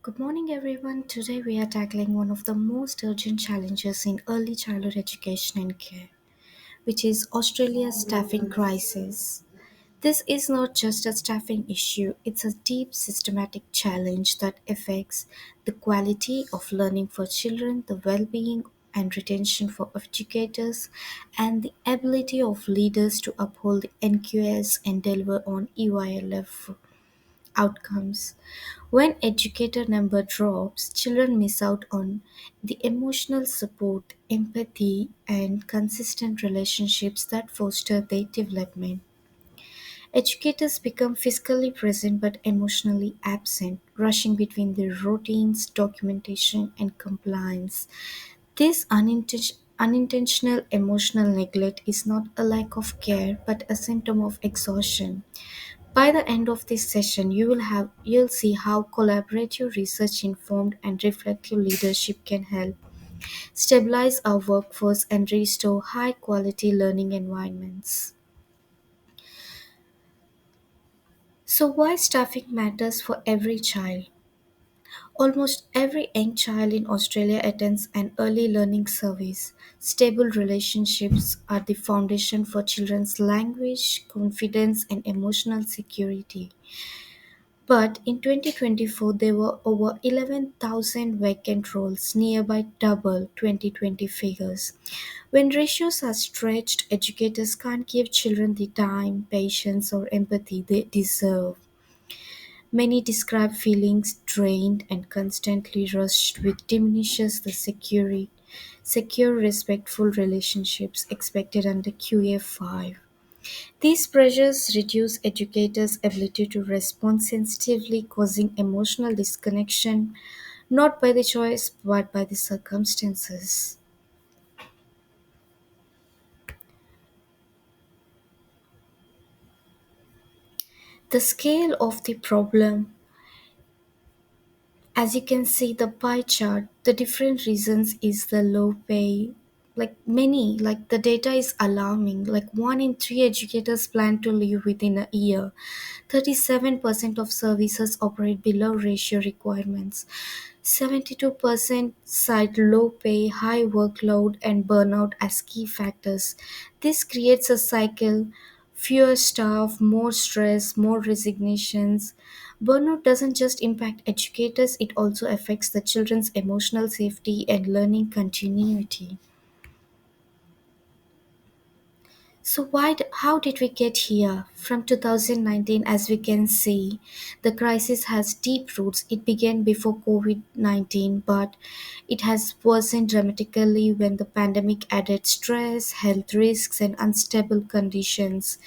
Good morning, everyone. Today we are tackling one of the most urgent challenges in early childhood education and care, which is Australia's staffing crisis. This is not just a staffing issue, it's a deep systematic challenge that affects the quality of learning for children, the well being and retention for educators, and the ability of leaders to uphold the NQS and deliver on EYLF outcomes. When educator number drops, children miss out on the emotional support, empathy, and consistent relationships that foster their development. Educators become physically present but emotionally absent, rushing between their routines, documentation, and compliance. This unintentional emotional neglect is not a lack of care but a symptom of exhaustion. By the end of this session, you'll see how collaborative research informed and reflective leadership can help stabilize our workforce and restore high quality learning environments. So why staffing matters for every child? Almost every young child in Australia attends an early learning service. Stable relationships are the foundation for children's language, confidence, and emotional security. But in 2024, there were over 11,000 vacant roles, nearby double 2020 figures. When ratios are stretched, educators can't give children the time, patience, or empathy they deserve. Many describe feelings drained and constantly rushed, which diminishes the secure, respectful relationships expected under QA5. These pressures reduce educators' ability to respond sensitively, causing emotional disconnection not by the choice but by the circumstances. The scale of the problem, as you can see the pie chart, the different reasons is the low pay. Like the data is alarming. Like 1 in 3 educators plan to leave within a year. 37% of services operate below ratio requirements. 72% cite low pay, high workload, and burnout as key factors. This creates a cycle: fewer staff, more stress, more resignations. Burnout doesn't just impact educators, it also affects the children's emotional safety and learning continuity. So how did we get here? From 2019, as we can see, the crisis has deep roots. It began before COVID-19, but it has worsened dramatically when the pandemic added stress, health risks, and unstable conditions.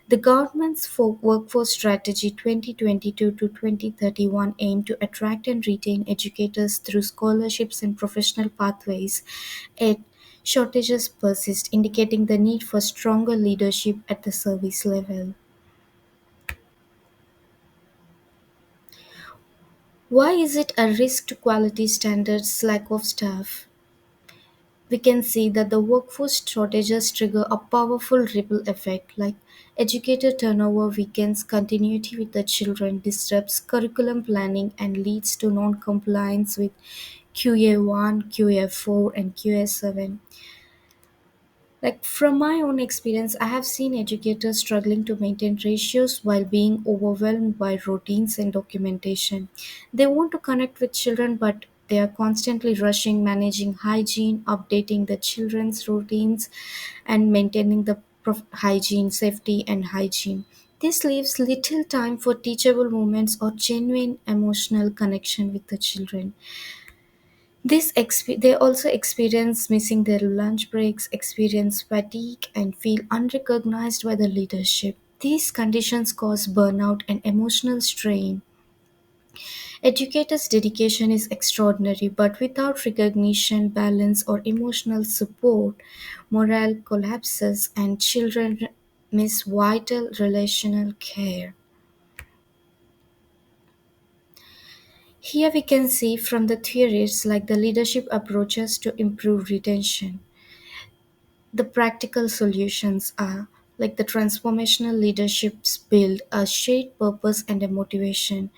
The government's workforce strategy 2022 to 2031 aimed to attract and retain educators through scholarships and professional pathways. Yet, shortages persist, indicating the need for stronger leadership at the service level. Why is it a risk to quality standards, lack of staff? We can see that the workforce shortages trigger a powerful ripple effect, like educator turnover weakens continuity with the children, disrupts curriculum planning, and leads to non-compliance with QA1, QA4, and QA7. Like from my own experience, I have seen educators struggling to maintain ratios while being overwhelmed by routines and documentation. They want to connect with children, but they are constantly rushing, managing hygiene, updating the children's routines, and maintaining the hygiene, safety, and hygiene. This leaves little time for teachable moments or genuine emotional connection with the children. They also experience missing their lunch breaks, experience fatigue, and feel unrecognized by the leadership. These conditions cause burnout and emotional strain. Educators' dedication is extraordinary, but without recognition, balance, or emotional support, morale collapses and children miss vital relational care. Here we can see from the theories like the leadership approaches to improve retention. The practical solutions are like the transformational leaderships build a shared purpose and a motivation.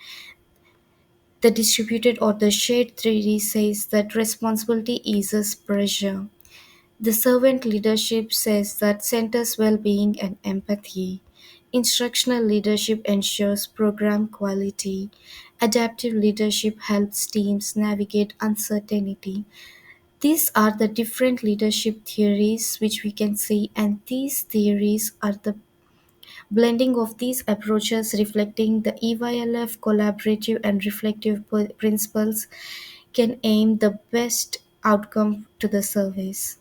The distributed or the shared theory says that responsibility eases pressure. The servant leadership says that centers well-being and empathy. Instructional leadership ensures program quality. Adaptive leadership helps teams navigate uncertainty. These are the different leadership theories which we can see, and these theories are the blending of these approaches reflecting the EYLF collaborative and reflective principles can aim the best outcome to the service.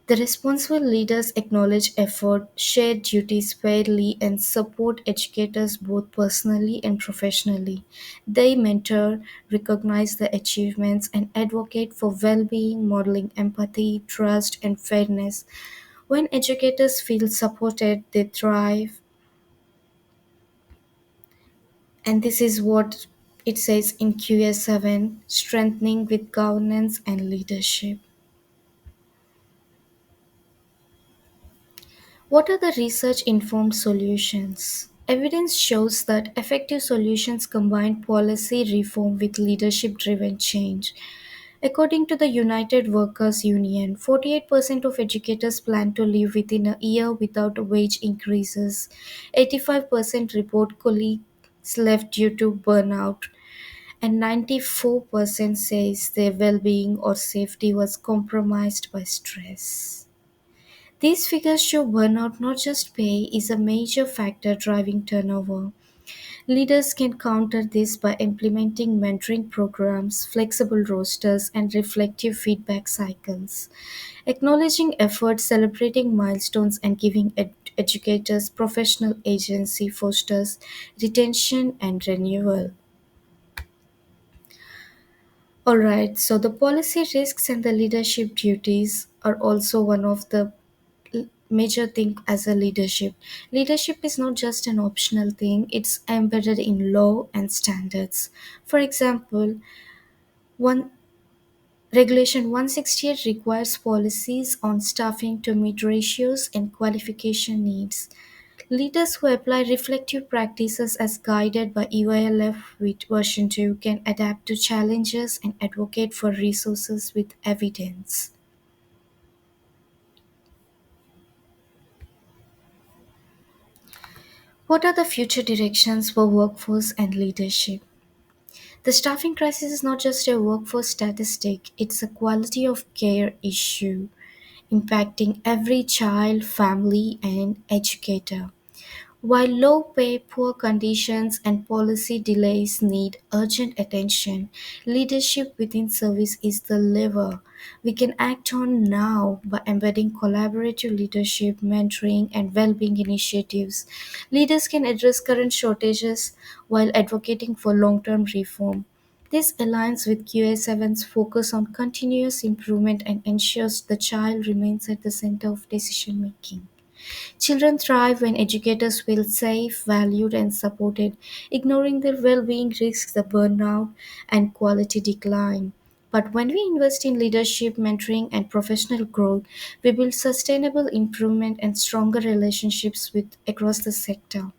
The responsible leaders acknowledge effort, share duties fairly, and support educators both personally and professionally. They mentor, recognize the achievements, and advocate for well being, modeling empathy, trust, and fairness. When educators feel supported, they thrive, and this is what it says in QS7 strengthening with governance and leadership. What are the research informed solutions? Evidence shows that effective solutions combine policy reform with leadership driven change. According to the United Workers Union, 48% of educators plan to leave within a year without wage increases. 85% report colleagues left due to burnout, and 94% says their well-being or safety was compromised by stress. These figures show burnout, not just pay, is a major factor driving turnover. Leaders can counter this by implementing mentoring programs, flexible rosters, and reflective feedback cycles. Acknowledging effort, celebrating milestones, and giving educators professional agency fosters retention and renewal. Alright, so the policy risks and the leadership duties are also one of the major thing as a leadership. Leadership is not just an optional thing, it's embedded in law and standards. For example, one regulation 168 requires policies on staffing to meet ratios and qualification needs. Leaders who apply reflective practices as guided by EYLF with version 2 can adapt to challenges and advocate for resources with evidence. What are the future directions for workforce and leadership? The staffing crisis is not just a workforce statistic, it's a quality of care issue impacting every child, family, and educator. While low pay, poor conditions, and policy delays need urgent attention, leadership within service is the lever we can act on now by embedding collaborative leadership, mentoring, and well being initiatives. Leaders can address current shortages while advocating for long term reform. This aligns with QA7's focus on continuous improvement and ensures the child remains at the center of decision making. Children thrive when educators feel safe, valued, and supported. Ignoring their well being risks the burnout and quality decline. But when we invest in leadership, mentoring, and professional growth, we build sustainable improvement and stronger relationships with across the sector.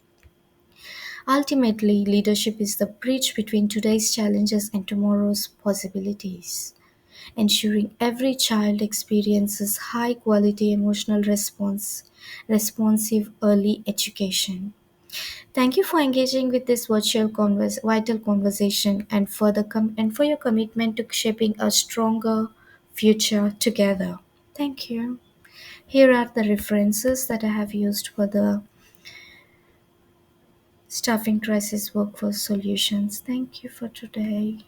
Ultimately, leadership is the bridge between today's challenges and tomorrow's possibilities, ensuring every child experiences high quality emotional responsive early education. Thank you for engaging with this vital conversation and and for your commitment to shaping a stronger future together. Thank you. Here are the references that I have used for the staffing crisis workforce solutions. Thank you for today.